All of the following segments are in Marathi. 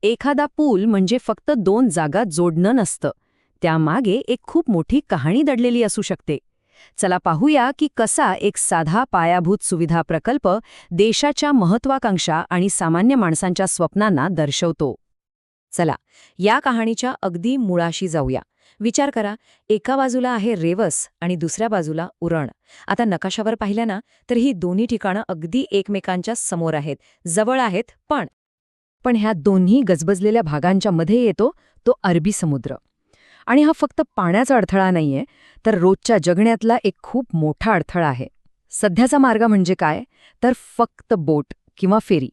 एखादा पूल म्हणजे फक्त दोन जागा जोडणं नसतं. त्यामागे एक खूप मोठी कहाणी दडलेली असू शकते. चला पाहूया की कसा एक साधा पायाभूत सुविधा प्रकल्प देशाच्या महत्वाकांक्षा आणि सामान्य माणसांच्या स्वप्नांना दर्शवतो. चला, या कहाणीच्या अगदी मुळाशी जाऊया. विचार करा, एका बाजूला आहे रेवस आणि दुसऱ्या बाजूला उरण. आता नकाशावर पाहिलं ना, तर ही दोन्ही ठिकाणं अगदी एकमेकांच्या समोर आहेत, जवळ आहेत. पण ह्या दोन्ही गजबजलेल्या भागांच्या मध्ये येतो तो अरबी समुद्र. आणि हा फक्त पाण्याचा अडथळा नाहीये, तर रोजच्या जगण्यातला एक खूप मोठा अडथळा आहे. सध्याचा मार्ग म्हणजे काय, तर फक्त बोट किंवा फेरी.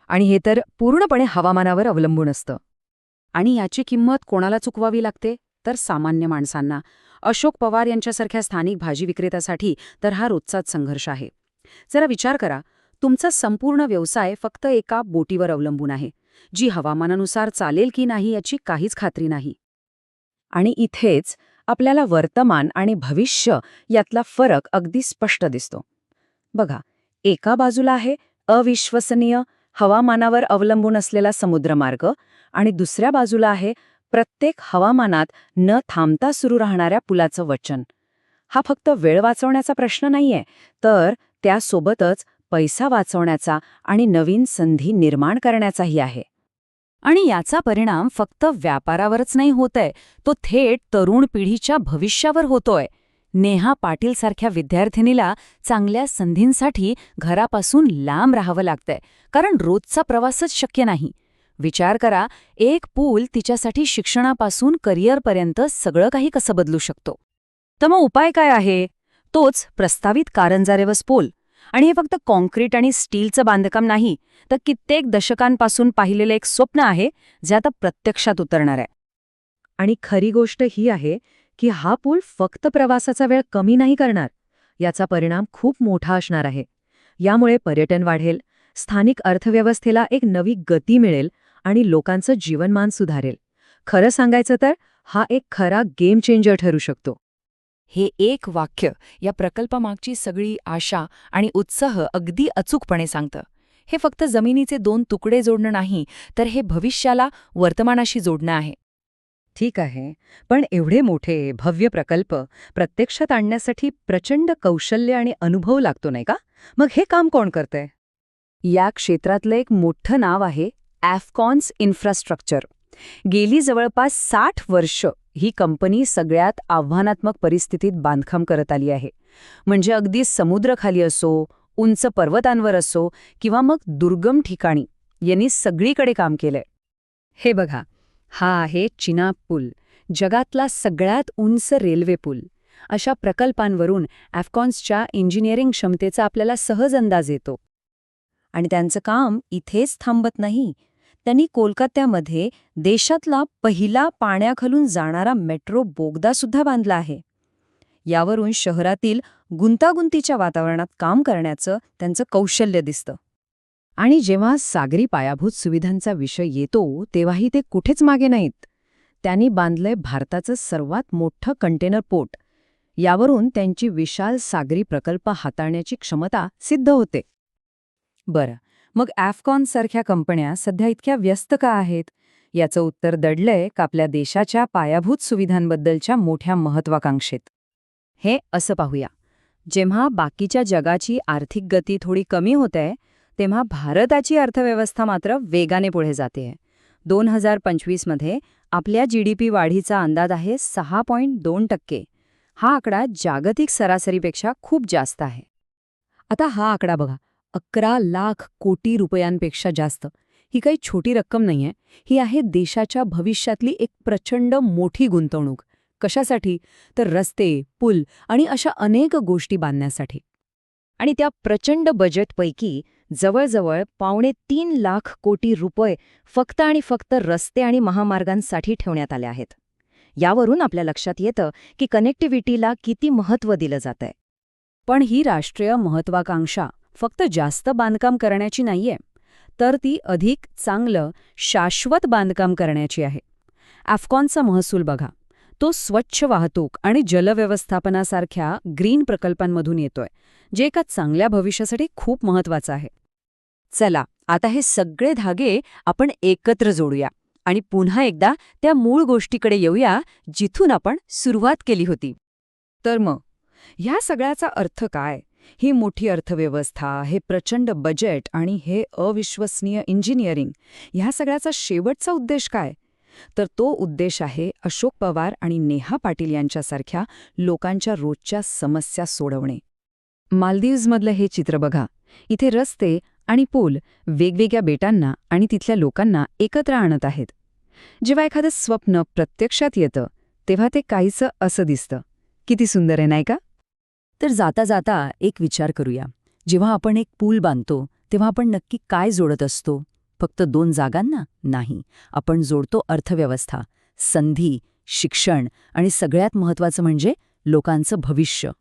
आणि हे तर पूर्णपणे हवामानावर अवलंबून असतं. आणि याची किंमत कोणाला चुकवावी लागते, तर सामान्य माणसांना. अशोक पवार यांच्यासारख्या स्थानिक भाजी विक्रेत्यासाठी तर हा रोजचाच संघर्ष आहे. जरा विचार करा, तुमचा संपूर्ण व्यवसाय फक्त एका बोटीवर अवलंबून आहे, जी हवामानानुसार चालेल की नाही याची काहीच खात्री नाही. आणि इथेच आपल्याला वर्तमान आणि भविष्य यातला फरक अगदी स्पष्ट दिसतो. बघा, एका बाजूला आहे अविश्वसनीय, हवामानावर अवलंबून असलेला समुद्रमार्ग, आणि दुसऱ्या बाजूला आहे प्रत्येक हवामानात न थांबता सुरू राहणाऱ्या पुलाचं वचन. हा फक्त वेळ वाचवण्याचा प्रश्न नाहीये, तर त्यासोबतच पैसा वाचवण्याचा आणि नवीन संधी निर्माण करण्याचाही आहे. आणि याचा परिणाम फक्त व्यापारावरच नाही होतय, तो थेट तरुण पिढीच्या भविष्यावर होतोय. नेहा पाटीलसारख्या विद्यार्थिनीला चांगल्या संधींसाठी घरापासून लांब राहावं लागतंय, कारण रोजचा प्रवासच शक्य नाही. विचार करा, एक पूल तिच्यासाठी शिक्षणापासून करिअरपर्यंत सगळं काही कसं बदलू शकतो. तर मग उपाय काय आहे? तोच प्रस्तावित कारंजा रेवस पूल. आणि हे फक्त कॉन्क्रीट आणि स्टीलचं बांधकाम नाही, तर कित्येक दशकांपासून पाहिलेलं एक स्वप्न आहे, जे आता प्रत्यक्षात उतरणार आहे. आणि खरी गोष्ट ही आहे की हा पूल फक्त प्रवासाचा वेळ कमी नाही करणार, याचा परिणाम खूप मोठा असणार आहे. यामुळे पर्यटन वाढेल, स्थानिक अर्थव्यवस्थेला एक नवी गती मिळेल आणि लोकांचं जीवनमान सुधारेल. खरं सांगायचं तर हा एक खरा गेम चेंजर ठरू शकतो. हे एक वाक्य या प्रकल्पामागची सगळी आशा आणि उत्साह अगदी अचूकपणे सांगतं. हे फक्त जमिनीचे दोन तुकडे जोडणं नाही, तर हे भविष्याला वर्तमानाशी जोडणं आहे. ठीक आहे, पण एवढे मोठे भव्य प्रकल्प प्रत्यक्षात आणण्यासाठी प्रचंड कौशल्य आणि अनुभव लागतो, नाही का? मग हे काम कोण करतंय? या क्षेत्रातलं एक मोठं नाव आहे ॲफकॉन्स इन्फ्रास्ट्रक्चर. गेली जवळपास 60 वर्ष ही कंपनी सगळ्यात आव्हानात्मक परिस्थितीत बांधकाम करत आली आहे. म्हणजे अगदी समुद्रखाली असो, उंच पर्वतांवर असो किंवा मग दुर्गम ठिकाणी, यांनी सगळीकडे काम केलंय. हे बघा, हा आहे चिनाब पूल, जगातला सगळ्यात उंच रेल्वे पूल. अशा प्रकल्पांवरून ॲफकॉन्सच्या इंजिनिअरिंग क्षमतेचा आपल्याला सहज अंदाज येतो. आणि त्यांचं काम इथेच थांबत नाही. त्यांनी कोलकात्यामध्ये देशातला पहिला पाण्याखालून जाणारा मेट्रो बोगदासुद्धा बांधला आहे. यावरून शहरातील गुंतागुंतीच्या वातावरणात काम करण्याचं त्यांचं कौशल्य दिसतं. आणि जेव्हा सागरी पायाभूत सुविधांचा विषय येतो, तेव्हाही ते कुठेच मागे नाहीत. त्यांनी बांधलंय भारताचं सर्वात मोठं कंटेनर पोर्ट. यावरून त्यांची विशाल सागरी प्रकल्प हाताळण्याची क्षमता सिद्ध होते. बरं, मग ॲफकॉनसारख्या कंपन्या सध्या इतक्या व्यस्त का आहेत? याचं उत्तर दडलंय का आपल्या देशाच्या पायाभूत सुविधांबद्दलच्या मोठ्या महत्वाकांक्षेत. हे असं पाहूया, जेव्हा बाकीच्या जगाची आर्थिक गती थोडी कमी होते, तेव्हा भारताची अर्थव्यवस्था मात्र वेगाने पुढे जाते. 2025 मध्ये आपल्या GDP वाढीचा अंदाज आहे 6.2%. हा आकडा जागतिक सरासरीपेक्षा खूप जास्त आहे. आता हा आकडा बघा, 11 लाख कोटी रुपयांपेक्षा जास्त. ही काही छोटी रक्कम नाहीये. ही आहे देशाच्या भविष्यातली एक प्रचंड मोठी गुंतवणूक. कशासाठी? तर रस्ते, पूल आणि अशा अनेक गोष्टी बांधण्यासाठी. आणि त्या प्रचंड बजेटपैकी जवळजवळ 2.25 लाख कोटी रुपये फक्त आणि फक्त रस्ते आणि महामार्गांसाठी ठेवण्यात आले आहेत. यावरून आपल्या लक्षात येतं की कनेक्टिव्हिटीला किती महत्त्व दिलं जातंय. पण ही राष्ट्रीय महत्वाकांक्षा फक्त जास्त बांधकाम करण्याची नाहीये, तर ती अधिक चांगलं शाश्वत बांधकाम करण्याची आहे. ॲफकॉनचा महसूल बघा, तो स्वच्छ वाहतूक आणि जलव्यवस्थापनासारख्या ग्रीन प्रकल्पांमधून येतोय, जे एका चांगल्या भविष्यासाठी खूप महत्त्वाचं आहे. चला आता हे सगळे धागे आपण एकत्र जोडूया आणि पुन्हा एकदा त्या मूळ गोष्टीकडे येऊया जिथून आपण सुरुवात केली होती. तर मग ह्या सगळ्याचा अर्थ काय? ही मोठी अर्थव्यवस्था, हे प्रचंड बजेट आणि हे अविश्वसनीय इंजिनिअरिंग, ह्या सगळ्याचा शेवटचा उद्देश काय? तर तो उद्देश आहे अशोक पवार आणि नेहा पाटील यांच्यासारख्या लोकांच्या रोजच्या समस्या सोडवणे. मालदीव्समधलं हे चित्र बघा. इथे रस्ते आणि पूल वेगवेगळ्या बेटांना आणि तिथल्या लोकांना एकत्र आणत आहेत. जेव्हा एखादं स्वप्न प्रत्यक्षात येतं तेव्हा ते काहीसं असं दिसतं. किती सुंदर आहे नाही का? तर जाता जाता एक विचार करूया. जेव्हा आपण एक पूल बांधतो तेव्हा आपण नक्की काय जोडत असतो? फक्त 2 जागांना? नाही. आपण जोडतो अर्थव्यवस्था, संधी, शिक्षण आणि सगळ्यात महत्त्वाचं म्हणजे लोकांचं भविष्य.